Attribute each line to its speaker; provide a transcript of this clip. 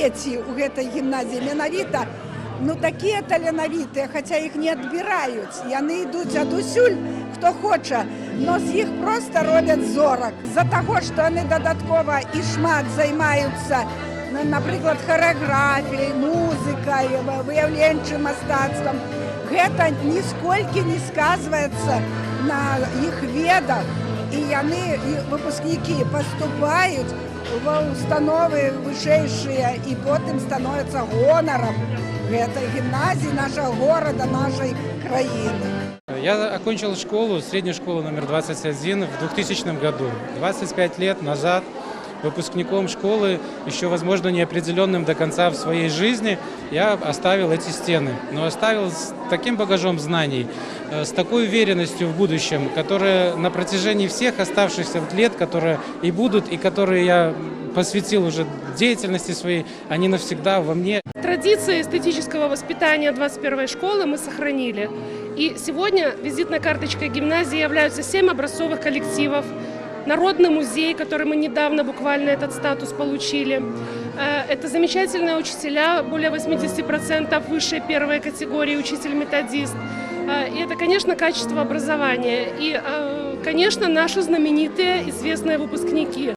Speaker 1: дзеці ў гэтай гімназіі менавіта такія таленавітыя, хаця іх не адбіраюць. Яны ідуць адусюль, хто хоча, но з іх проста робяць зорак. З-за таго, што яны дадаткова і шмат займаюцца, напрыклад, харэаграфіяй, музыкай, выяўленчым мастацтвам, гэта нісколькі не сказваецца на іх ведах, і яны, выпускнікі, паступаюць ва установы вышэйшыя і потым становяцца гонарам гэтай гімназіі нашага горада, нашай краіны.
Speaker 2: Я окончил школу, среднюю школу номер 21 в 2000 году. 25 лет назад выпускником школы, еще, возможно, неопределенным до конца в своей жизни, я оставил эти стены. Но оставил с таким багажом знаний, с такой уверенностью в будущем, которая на протяжении всех оставшихся лет, которые и будут, и которые я посвятил уже деятельности своей, они навсегда во мне.
Speaker 3: Традиции эстетического воспитания 21-й школы мы сохранили. И сегодня визитной карточкой гимназии являются 7 образцовых коллективов, Народный музей, который мы недавно буквально этот статус получили. Это замечательные учителя, более 80% высшей первой категории, учитель-методист. И это, конечно, качество образования. И, конечно, наши знаменитые, известные выпускники.